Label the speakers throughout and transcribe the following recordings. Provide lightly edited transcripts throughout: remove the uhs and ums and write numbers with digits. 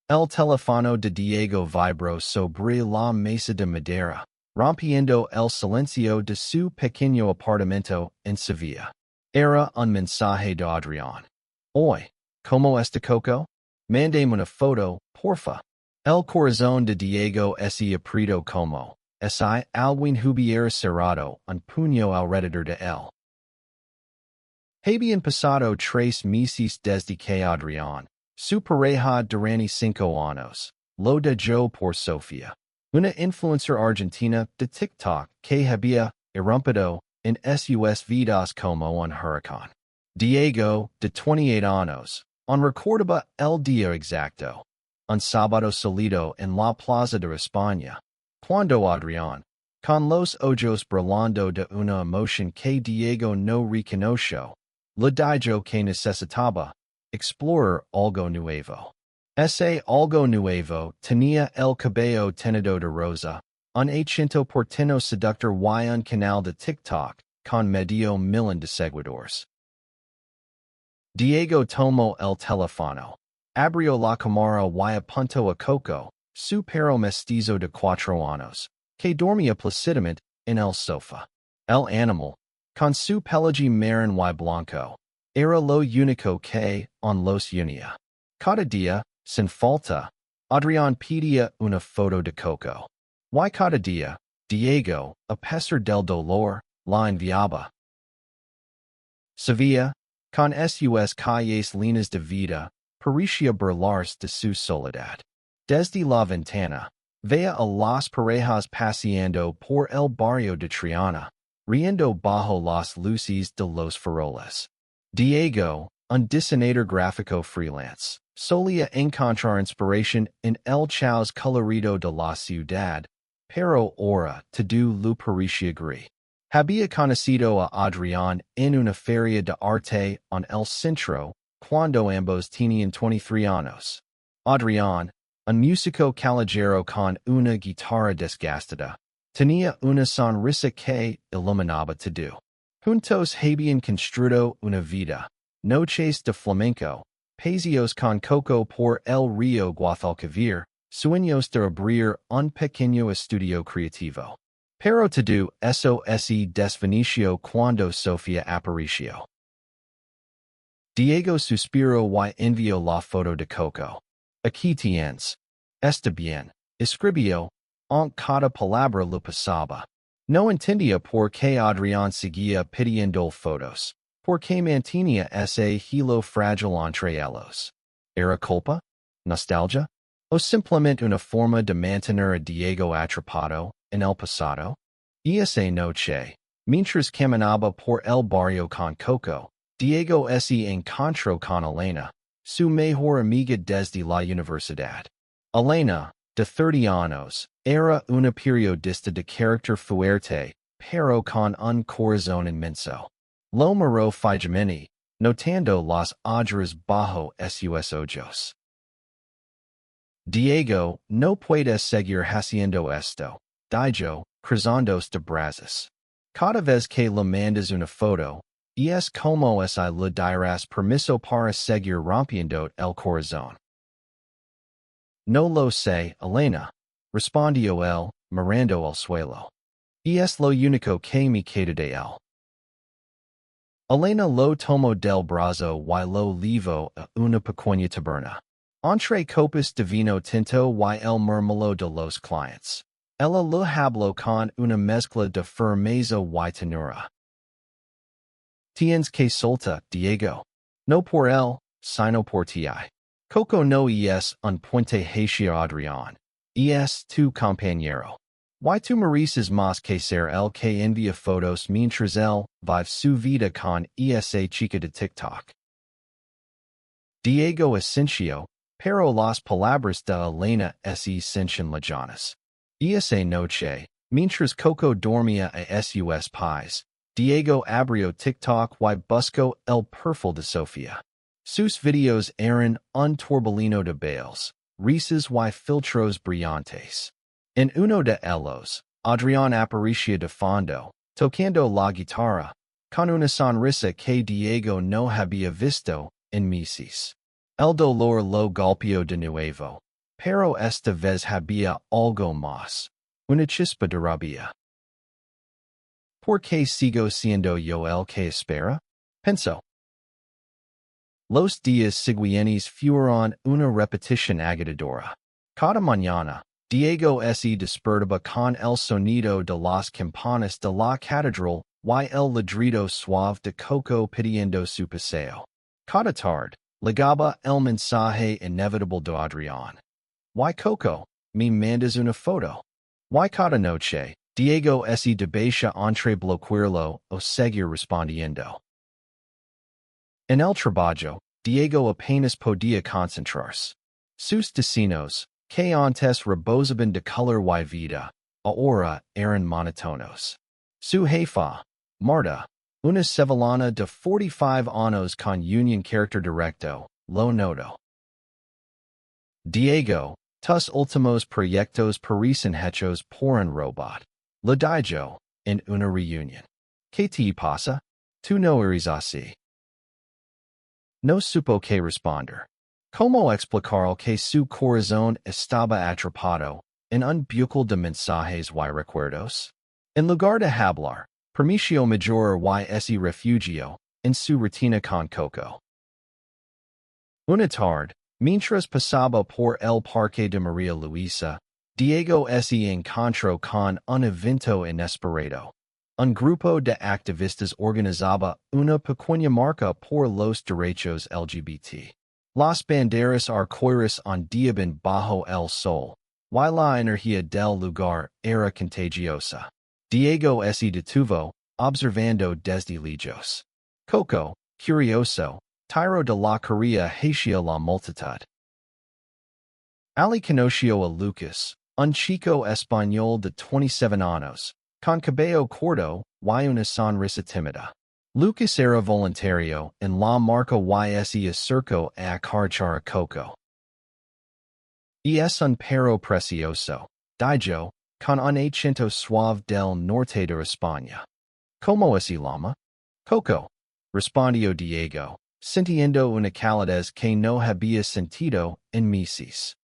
Speaker 1: El teléfono de Diego vibró sobre la mesa de madera, rompiendo el silencio de su pequeño apartamento en Sevilla. Era un mensaje de Adrián. Hoy, ¿cómo está Coco? Mándeme una foto, porfa. El corazón de Diego se apretó como si alguien hubiera cerrado un puño alrededor de él. Habían pasado 3 meses desde que Adrián, su pareja durante 5 años, lo dejó por Sofía, una influencer argentina de TikTok que había irrumpido en sus vidas como un huracán. Diego, de 28 años, on recordaba el día exacto, un sábado solito en la plaza de España, cuando Adrián, con los ojos brillando de una emoción que Diego no reconoció, le dijo que necesitaba explorar algo nuevo. Ese algo nuevo tenía el cabello teñido de rosa, un acento porteño seductor y un canal de TikTok con medio millón de seguidores. Diego tomó el teléfono, abrió la cámara y apuntó a Coco, su perro mestizo de 4 años, que dormía plácidamente en el sofá. El animal, con su pelaje marrón y blanco, era lo único que los unía. Cada día, sin falta, Adrián pedía una foto de Coco. Y cada día, Diego, a pesar del dolor, la enviaba. Sevilla, con sus calles llenas de vida, parecía burlarse de su soledad. Desde la ventana, veía a las parejas paseando por el barrio de Triana, riendo bajo las luces de los faroles. Diego, un diseñador gráfico freelance, solía encontrar inspiración en el caos colorido de la ciudad, pero ahora todo lo parecía gris. Había conocido a Adrián en una feria de arte en el centro, cuando ambos tenían 23 años. Adrián, un músico callejero con una guitarra desgastada, tenía una sonrisa que iluminaba todo. Juntos habían construido una vida, noches de flamenco, paseos con Coco por el río Guadalquivir, sueños de abrir un pequeño estudio creativo. Pero todo eso se desvaneció cuando Sofía apareció. Diego suspiró y envió la foto de Coco. Aquí tienes. Está bien, escribió, aunque cada palabra lo pasaba. No entendía por qué Adrián seguía pidiendo fotos, por qué mantenía ese hilo frágil entre ellos. ¿Era culpa? ¿Nostalgia? ¿O simplemente una forma de mantener a Diego atrapado en el pasado? Esa noche, mientras caminaba por el barrio con Coco, Diego se encontró con Elena, su mejor amiga desde la universidad. Elena, de 30 años, era una periodista de carácter fuerte, pero con un corazón inmenso. Lo miró fijamente, notando las agujas bajo sus ojos. Diego, no puedes seguir haciendo esto, dijo, cruzándos de brazos. Cada vez que le mandas una foto, es como si le dieras permiso para seguir rompiendo el corazón. No lo sé, Elena, respondió él, mirando al suelo. Es lo único que me queda de él. Elena lo tomó del brazo y lo llevó a una pequeña taberna. Entre copas de vino tinto y el murmullo de los clientes. Ella lo habló con una mezcla de firmeza y ternura. Tienes que soltar, Diego. No por él, sino por ti. Coco no es un puente hacia Adrián. Es tu compañero. Y tú mereces más que ser el que envía fotos mientras él vive su vida con esa chica de TikTok. Diego asintió, pero las palabras de Elena se sentían lejanas. Esa noche, mientras Coco dormía a sus pies, Diego abrió TikTok y buscó el perfil de Sofía. Sus videos eran un torbellino de bailes, risas y filtros brillantes. En uno de ellos, Adrián aparecía de fondo, tocando la guitarra, con una sonrisa que Diego no había visto en meses. El dolor lo golpeó de nuevo, pero esta vez había algo más. Una chispa de rabia. ¿Por qué sigo siendo yo el que espera? Pensó. Los días siguientes fueron una repetición agitadora. Cada mañana, Diego se despertaba con el sonido de las campanas de la catedral y el ladrido suave de Coco pidiendo su paseo. Cada tarde, llegaba el mensaje inevitable de Adrián. Y Coco, me mandas una foto. Y cada noche, Diego se debía entre bloquearlo o seguir respondiendo. En el trabajo, Diego apenas podía concentrarse. Sus destinos, que antes rebosaban de color y vida, ahora eran monótonos. Su jefa, Marta, una sevillana de 45 años con un carácter directo, lo notó. Diego, tus últimos proyectos parecen hechos por un robot. Lo dijo en una reunión. ¿Qué te pasa? Tú no eres así. No supo qué responder. ¿Cómo explicar que su corazón estaba atrapado en un bucle de mensajes y recuerdos? En lugar de hablar, permitió mayor y ese refugio en su rutina con Coco. Una tarde, mientras pasaba por el parque de María Luisa, Diego se encontró con un evento inesperado. Un grupo de activistas organizaba una pequeña marcha por los derechos LGBT. Las banderas arcoíris ondeaban bajo el sol, y la energía del lugar era contagiosa. Diego se detuvo, observando desde lejos. Coco, curioso, tiró de la carrilla hacia la multitud. Ali conoció a Lucas, un chico español de 27 años, con cabello corto y una sonrisa tímida. Lucas era voluntario en la marca y se acercó a acariciar a Coco. Y es un perro precioso, dijo, con un acento suave del norte de España. ¿Cómo es el llama? Coco, respondió Diego, sintiendo una calidez que no había sentido en meses.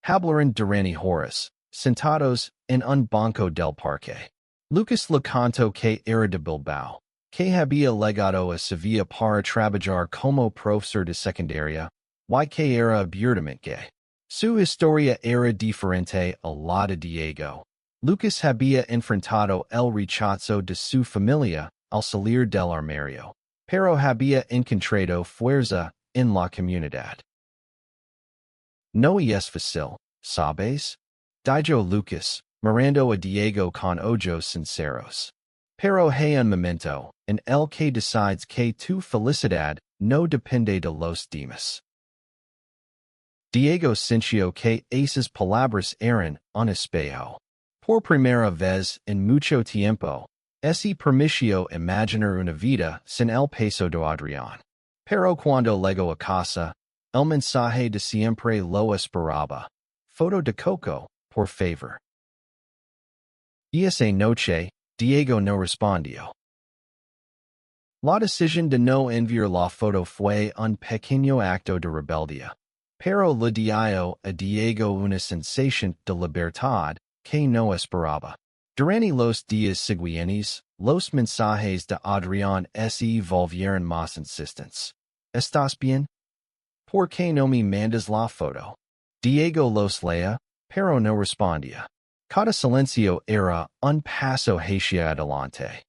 Speaker 1: Hablaron durante horas, sentados en un banco del parque. Lucas le contó que era de Bilbao, que había llegado a Sevilla para trabajar como profesor de secundaria, y que era abiertamente gay. Su historia era diferente a la de Diego. Lucas había enfrentado el rechazo de su familia al salir del armario, pero había encontrado fuerza en la comunidad. No es fácil, ¿sabes? Dijo Lucas, mirando a Diego con ojos sinceros. Pero hay un momento en el que decides que tu felicidad no depende de los demás. Diego sintió que esas palabras eran un espejo. Por primera vez en mucho tiempo, se permitió imaginar una vida sin el peso de Adrián. Pero cuando llegó a casa, el mensaje de siempre lo esperaba. Foto de Coco, por favor. Y esa noche, Diego no respondió. La decisión de no enviar la foto fue un pequeño acto de rebeldía, pero le dio a Diego una sensación de libertad que no esperaba. Durante los días siguientes, los mensajes de Adrián se volvieron más insistentes. ¿Estás bien? ¿Por qué no me mandas la foto? Diego los leía, pero no respondía. Cada silencio era un paso hacia adelante.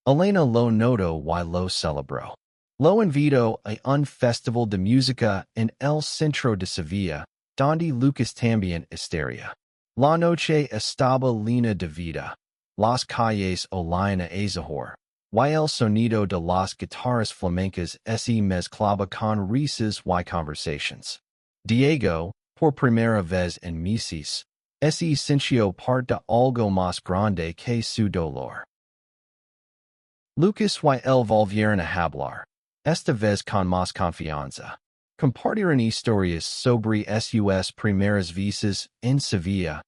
Speaker 1: Elena lo notó y lo celebró. Lo invitó a un festival de música en el centro de Sevilla, donde Lucas también estaría. La noche estaba llena de vida. Las calles olían a azahar, y el sonido de las guitarras flamencas se mezclaba con risas y conversations. Diego, por primera vez en meses, se sintió parte de algo más grande que su dolor. Lucas y él volvieron a hablar, esta vez con más confianza. Compartieron historias sobre sus primeras veces en Sevilla,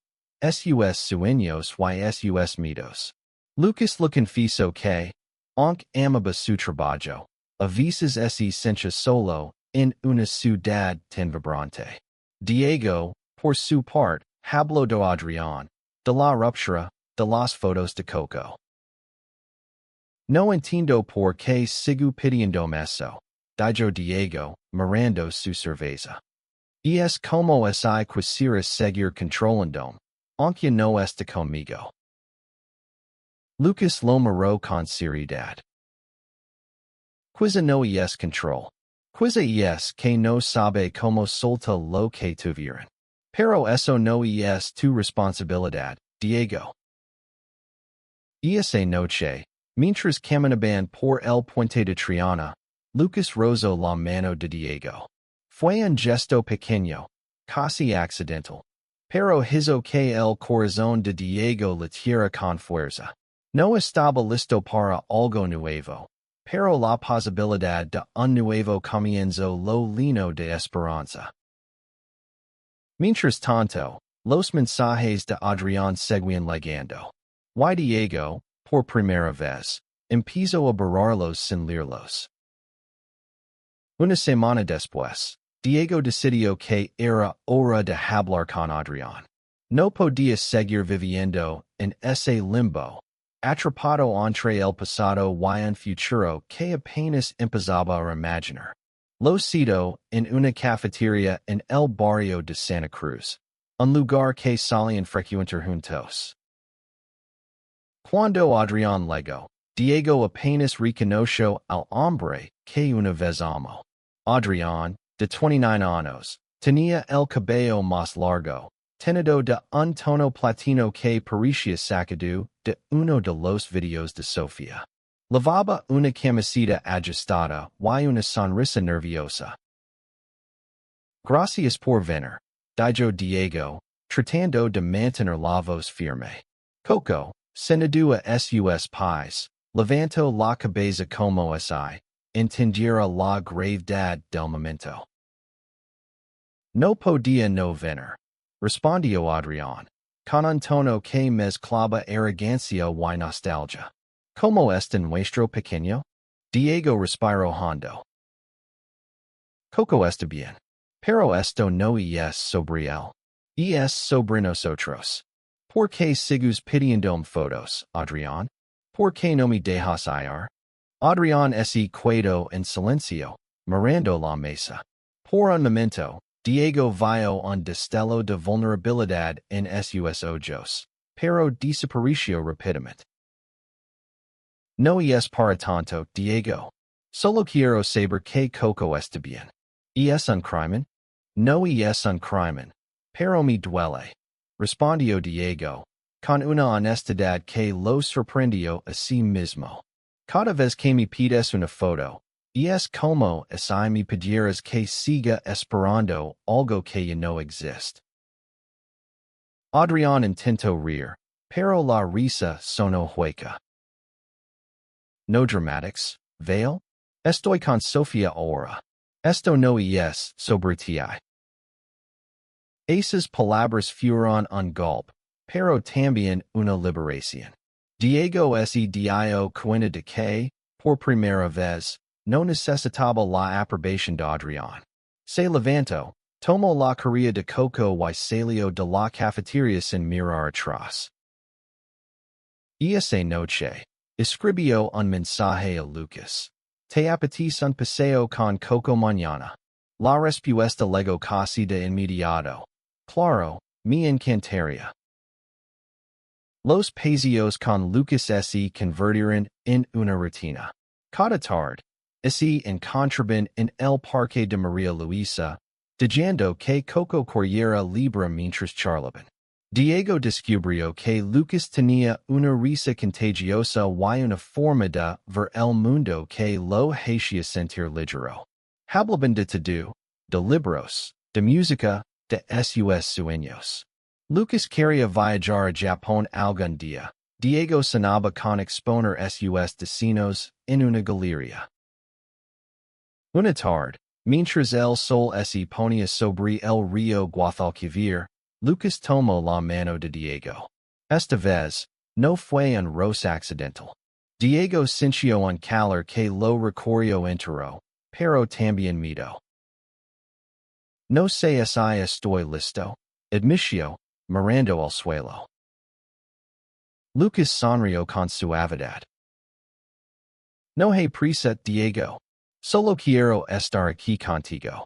Speaker 1: sus sueños y sus mitos. Lucas le confesó que, aunque amaba su trabajo, a veces se sentía solo en una ciudad tan vibrante. Diego, por su parte, habló de Adrián, de la ruptura, de las fotos de Coco. No entiendo por qué sigo pidiendo eso, dijo Diego, mirando su cerveza. Y es como si quisiera seguir controlando, aunque no esté conmigo. Lucas lo miró con seriedad. Quizá no es control. Quizá es que no sabe cómo soltar lo que tuvieron. Pero eso no es tu responsabilidad, Diego. Esa noche, mientras caminaban por el puente de Triana, Lucas rozó la mano de Diego. Fue un gesto pequeño, casi accidental, pero hizo que el corazón de Diego latiera con fuerza. No estaba listo para algo nuevo, pero la posibilidad de un nuevo comienzo lo llenó de esperanza. Mientras tanto, los mensajes de Adrián seguían llegando. Y Diego, por primera vez, empezó a borrarlos sin leerlos. Una semana después, Diego decidió que era hora de hablar con Adrián. No podía seguir viviendo en ese limbo, atrapado entre el pasado y un futuro que apenas empezaba a imaginar. Lo citó en una cafetería en el barrio de Santa Cruz, un lugar que solían frecuentar juntos. Cuando Adrián llegó, Diego apenas reconoció al hombre que una vez amó. Adrián, de 29 años, tenía el cabello más largo, teñido de un tono platino que parecía sacado de uno de los videos de Sofía. Lavaba una camiseta ajustada y una sonrisa nerviosa. Gracias por venir, dijo Diego, tratando de mantener la voz firme. Coco, senadua sus pies, levantó la cabeza como si entendiera la gravedad del momento. No podía no venir, respondió Adrián, con un tono que mezclaba arrogancia y nostalgia. ¿Cómo está nuestro pequeño? Diego respiró hondo. Coco está bien, pero esto no es sobre él. Es sobre nosotros. ¿Por qué sigues pidiendo fotos, Adrián? ¿Por qué no me dejas ir? Adrián se quedó en silencio, mirando la mesa. Por un momento, Diego vio un destello de vulnerabilidad en sus ojos, pero desapareció rápidamente. No es para tanto, Diego. Solo quiero saber que Coco está bien. ¿Es un crimen? No es un crimen, pero me duele, respondió Diego, con una honestidad que lo sorprendió a sí mismo. Cada vez que me pides una foto, es como si me pidieras que siga esperando algo que ya no existe. Adrián intentó reír, pero la risa sonó hueca. No dramatics, Vale? Estoy con Sofía ahora. Esto no es sobre ti. Esas palabras fueron un golpe, pero también una liberación. Diego se dio cuenta de que, por primera vez, no necesitaba la aprobación de Adrián. Se levantó, tomó la carrilla de Coco y salió de la cafetería sin mirar atrás. Esa noche, escribió un mensaje a Lucas. ¿Te apetece un paseo con Coco mañana? La respuesta llegó casi de inmediato. Claro, me encantaría. Los paseos con Lucas se convirtieron en una rutina. Cada tarde, se encontraban en el parque de María Luisa, dejando que Coco corriera libre mientras charlaban. Diego descubrió que Lucas tenía una risa contagiosa y una forma de ver el mundo que lo hacía sentir ligero. Hablaban de todo, de libros, de música, de sus sueños. Lucas quería viajar a Japón algún día. Diego sonaba con exponer sus destinos en una galería. Una tarde, mientras el sol se ponía sobre el río Guadalquivir, Lucas tomó la mano de Diego. Esta vez, no fue un roce accidental. Diego sintió un calor que lo recorrió entero, pero también miedo. No sé si estoy listo. Admitio, mirando al suelo. Lucas sonrió con suavidad. No hay prisa, Diego. Solo quiero estar aquí contigo.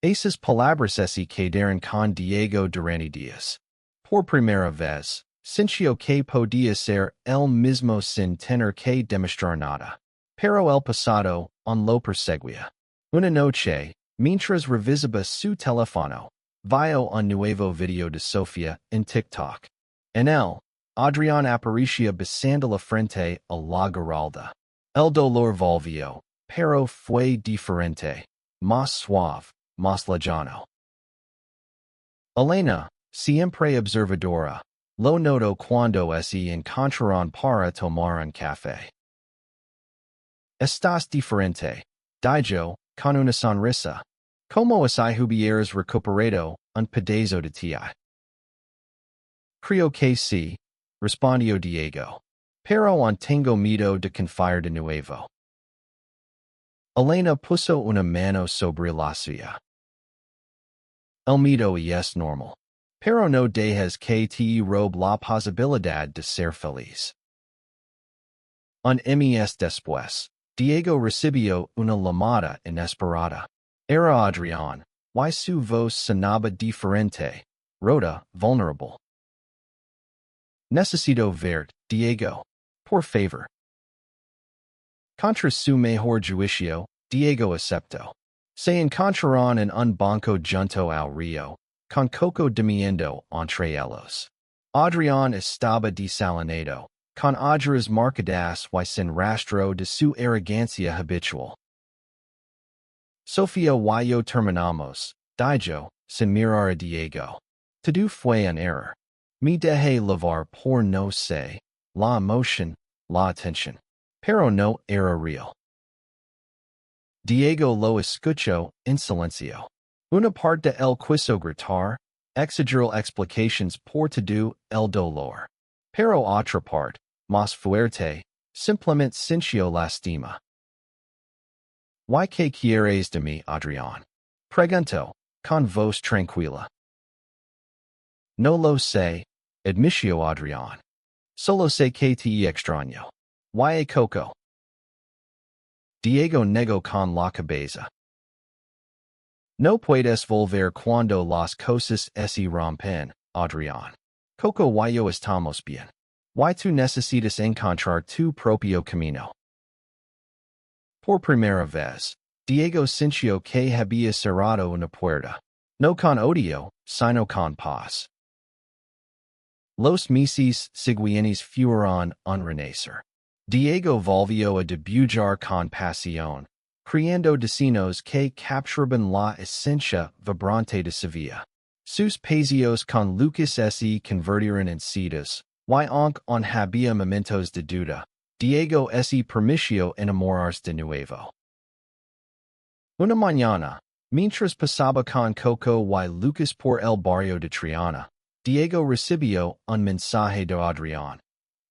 Speaker 1: Esas palabras se quedaron con Diego durante días. Por primera vez, sintió que podía ser el mismo sin tener que demostrar nada. Pero el pasado, on lo perseguía. Una noche, mientras revisaba su teléfono, vio un nuevo video de Sofía en TikTok. En él, Adrián aparecía besando la frente a la Geralda. El dolor volvió, pero fue diferente, más suave, más lejano. Elena, siempre observadora, lo notó cuando se encontraron para tomar un café. Estás diferente, dijo, con una sonrisa. Como si hubieras recuperado un pedazo de ti. Creo que sí, respondió Diego. Pero aún tengo miedo de confiar de nuevo. Elena puso una mano sobre la suya. El miedo es normal. Pero no dejes que te robe la posibilidad de ser feliz. Un mes después, Diego recibió una llamada inesperada. Era Adrián, y su voz sonaba diferente, rota, vulnerable. Necesito verte, Diego. Por favor. Contra su mejor juicio, Diego aceptó. Se encontraron en un banco junto al río, con coco durmiendo entre ellos. Adrián estaba desalinado, con ojeras marcadas y sin rastro de su arrogancia habitual. Sofía y yo terminamos, dijo, sin mirar a Diego. Todo fue un error. Me dejé llevar por no sé, la emoción, la atención. Pero no era real. Diego lo escuchó en silencio. Una parte él quiso gritar, exagerar explicaciones por todo el dolor. Pero otra parte, más fuerte, simplemente sintió lástima. ¿Y qué quieres de mí, Adrián? Preguntó, con voz tranquila. No lo sé, admitió Adrián. Solo sé que te extraño. Y coco. Diego negó con la cabeza. No puedes volver cuando las cosas se rompen, Adrián. Coco y yo estamos bien. Y tú necesitas encontrar tu propio camino. Por primera vez, Diego sintió que había cerrado una puerta. No con odio, sino con paz. Los meses siguientes fueron un renacer. Diego volvió a debutar con pasión, creando destinos que capturaban la esencia vibrante de Sevilla. Sus paseos con Lucas se convirtieron en citas, y aunque aún había momentos de duda, Diego se permitió enamorarse de nuevo. Una mañana, mientras pasaba con Coco y Lucas por el barrio de Triana, Diego recibió un mensaje de Adrián.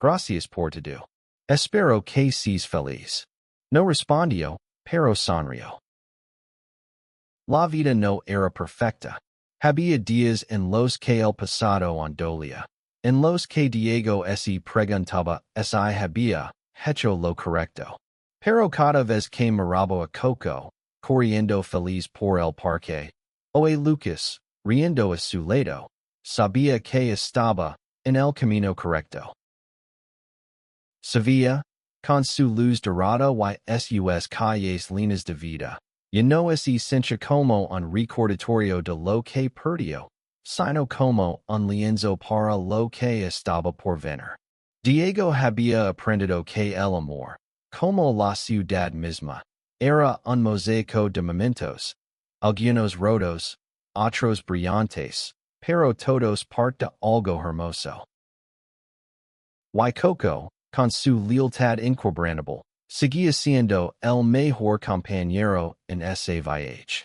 Speaker 1: Gracias por todo. Espero que seas feliz. No respondió, pero sonrió. La vida no era perfecta. Había días en los que el pasado dolía, en los que Diego se preguntaba si había hecho lo correcto. Pero cada vez que miraba a Coco, corriendo feliz por el parque, o a Lucas, riendo a su lado, sabía que estaba en el camino correcto. Sevilla, con su luz dorada y sus calles llenas de vida, no se sentía como un recordatorio de lo que perdió, sino como un lienzo para lo que estaba por venir. Diego había aprendido que el amor, como la ciudad misma, era un mosaico de momentos, algunos rotos, otros brillantes, pero todos parte de algo hermoso. Y Coco, con su lealtad inquebrantable, seguía siendo el mejor compañero en ese viaje.